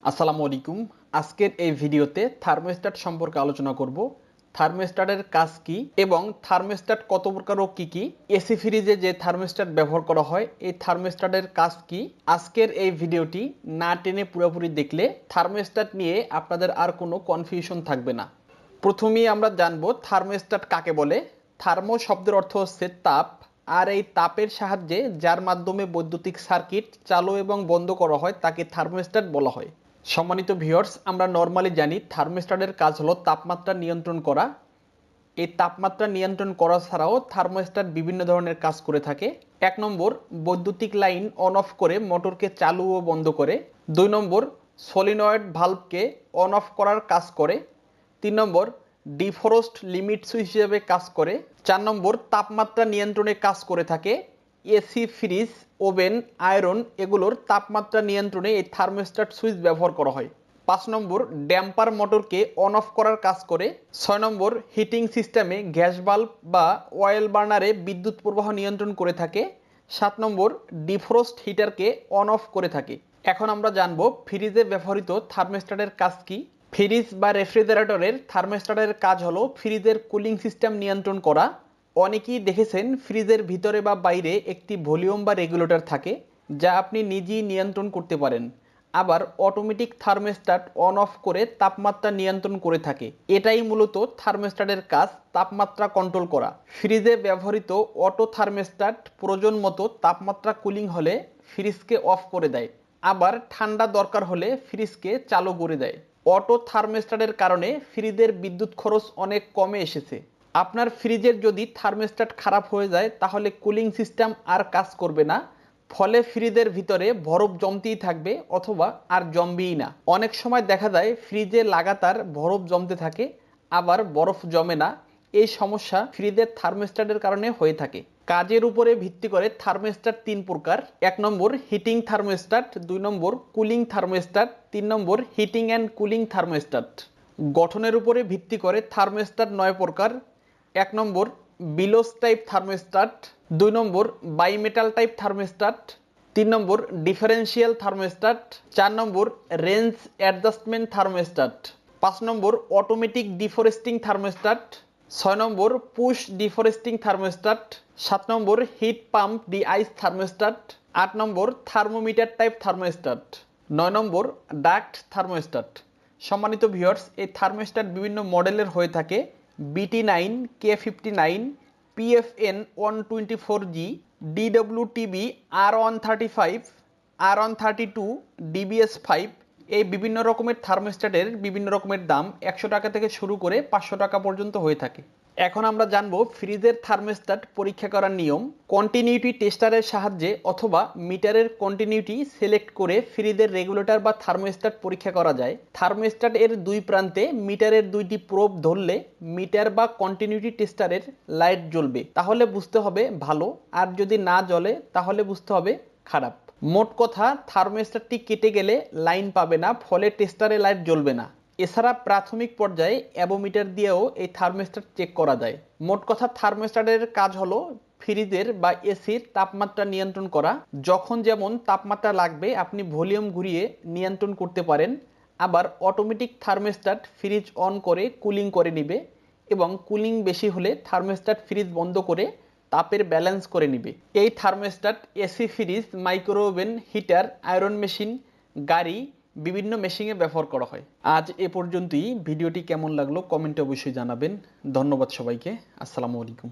আসসালামু আলাইকুম। আজকের এই ভিডিওতে থার্মোস্ট্যাট সম্পর্কে আলোচনা করব। থার্মোস্ট্যাটের কাজ কি এবং থার্মোস্ট্যাট কত প্রকার ও কি কি, এসি ফ্রিজে যে থার্মোস্ট্যাট ব্যবহার করা হয় এই থার্মোস্ট্যাটের কাজ কি। আজকের এই ভিডিওটি না টেনে পুরোপুরি দেখলে থার্মোস্ট্যাট নিয়ে আপনাদের আর কোনো কনফিউশন থাকবে না। প্রথমেই আমরা জানব থার্মোস্ট্যাট কাকে বলে। থার্মো শব্দের অর্থ হচ্ছে তাপ, আর এই তাপের সাহায্যে যার মাধ্যমে বৈদ্যুতিক সার্কিট চালু এবং বন্ধ করা হয় তাকে থার্মোস্ট্যাট বলা হয়। সম্মানিত ভিউয়ার্স, আমরা নর্মালি জানি থার্মোস্ট্যাটের কাজ হলো তাপমাত্রা নিয়ন্ত্রণ করা। এই তাপমাত্রা নিয়ন্ত্রণ করা ছাড়াও থার্মোস্ট্যাট বিভিন্ন ধরনের কাজ করে থাকে। 1 নম্বর, বৈদ্যুতিক লাইন অন অফ করে মোটরকে চালু ও বন্ধ করে। 2 নম্বর, সলিনয়েড ভালভকে অন অফ করার কাজ করে। 3 নম্বর, ডিফ্রস্ট লিমিট সুইচ হিসেবে কাজ করে। 4 নম্বর, তাপমাত্রা নিয়ন্ত্রণে কাজ করে থাকে। এসি ফ্রিজ, ওভেন, আয়রন এগুলোর তাপমাত্রা নিয়ন্ত্রণে এই থার্মোস্ট্যাট সুইচ ব্যবহার করা হয়। 5 নম্বর, ড্যাম্পার মোটরকে অন অফ করার কাজ করে। 6 নম্বর, হিটিং সিস্টেমে গ্যাস বাল্ব বা অয়েল বার্নারে বিদ্যুৎ প্রবাহ নিয়ন্ত্রণ করে থাকে। 7 নম্বর, ডিফ্রস্ট হিটারকে অন অফ করে থাকে। এখন আমরা জানব ফ্রিজে ব্যবহৃত থার্মোস্ট্যাটের কাজ কি। ফ্রিজ বা রেফ্রিজারেটরের থার্মোস্ট্যাটের কাজ হলো ফ্রিজের কুলিং সিস্টেম নিয়ন্ত্রণ করা। অনেকেই দেখেছেন ফ্রিজের ভিতরে বা বাইরে একটি ভলিউম বা রেগুলেটর থাকে, যা আপনি নিজেই নিয়ন্ত্রণ করতে পারেন। আবার অটোমেটিক থার্মোস্ট্যাট অন অফ করে তাপমাত্রা নিয়ন্ত্রণ করে থাকে। এটাই মূলত থার্মোস্ট্যাটের কাজ, তাপমাত্রা কন্ট্রোল করা। ফ্রিজে ব্যবহৃত অটো থার্মোস্ট্যাট প্রয়োজন মতো তাপমাত্রা কুলিং হলে ফ্রিজকে অফ করে দেয়, আবার ঠান্ডা দরকার হলে ফ্রিজকে চালু করে দেয়। অটো থার্মোস্ট্যাটের কারণে ফ্রিজের বিদ্যুৎ খরচ অনেক কমে এসেছে। আপনার ফ্রিজের যদি থার্মোস্ট্যাট খারাপ হয়ে যায় তাহলে কুলিং সিস্টেম আর কাজ করবে না, ফলে ফ্রিজের ভিতরে বরফ জমতেই থাকবে অথবা আর জমবেই না। অনেক সময় দেখা যায় ফ্রিজে লাগাতার বরফ জমতে থাকে, আবার বরফ জমে না। এই সমস্যা ফ্রিজের থার্মোস্ট্যাটের কারণে হয়ে থাকে। কাজের উপরে ভিত্তি করে থার্মোস্ট্যাট 3 প্রকার। 1 number, heating thermostat. 2 number, cooling thermostat. 3 number, heating and cooling thermostat. গঠনের উপরে ভিত্তি করে থার্মোস্ট্যাট 9 প্রকার। 1 number, bellows type thermostat. 2 number, bimetal type thermostat. 3 number, differential thermostat. 4 number, range adjustment thermostat. 5 number, automatic defrosting thermostat. 6 number, push defrosting thermostat. 7 number, heat pump deice thermostat. 8 number, thermometer type thermostat. 9 number, duct thermostat. সম্মানিত viewers, এই thermostat বিভিন্ন মডেলের হয়ে থাকে। BT9, K59, PFN 124G, DWTB R135, R132, DBS5। এই বিভিন্ন রকমের থার্মোস্ট্যাটের বিভিন্ন রকমের দাম 100 টাকা থেকে শুরু করে 500 টাকা পর্যন্ত হয়ে থাকে। এখন আমরা জানবো ফ্রিজের থার্মোস্ট্যাট পরীক্ষা করার নিয়ম। কন্টিনিউটি টেস্টারের সাহায্যে অথবা মিটারের কন্টিনিউটি সিলেক্ট করে ফ্রিজের রেগুলেটর বা থার্মোস্ট্যাট পরীক্ষা করা যায়। থার্মোস্ট্যাট এর দুই প্রান্তে মিটারের 2টি প্রোব ধরলে মিটার বা কন্টিনিউটি টেস্টারের লাইট জ্বলবে, তাহলে বুঝতে হবে ভালো, আর যদি না জ্বলে তাহলে বুঝতে হবে খারাপ। মোট কথা, থার্মোস্ট্যাটটি কেটে গেলে লাইন পাবে না, ফলে টেস্টারে লাইট জ্বলবে না। এছাড়া প্রাথমিক পর্যায়ে অ্যাবোমিটার দিয়েও এই থার্মোস্ট্যাট চেক করা যায়। মোট কথা, থার্মোস্ট্যাটের কাজ হলো ফ্রিজের বা এসির তাপমাত্রা নিয়ন্ত্রণ করা। যখন যেমন তাপমাত্রা লাগবে আপনি ভলিউম ঘুরিয়ে নিয়ন্ত্রণ করতে পারেন। আবার অটোমেটিক থার্মোস্ট্যাট ফ্রিজ অন করে কুলিং করে নেবে, এবং কুলিং বেশি হলে থার্মোস্ট্যাট ফ্রিজ বন্ধ করে তাপের ব্যালেন্স করে নেবে। এই thermostat AC fridge, micro oven, heater, iron machine, গাড়ি বিভিন্ন মেশিনে ব্যবহার করা হয়। আজ এ পর্যন্তই। ভিডিওটি কেমন লাগলো কমেন্টে অবশ্যই জানাবেন। ধন্যবাদ সবাইকে। আসসালামু আলাইকুম।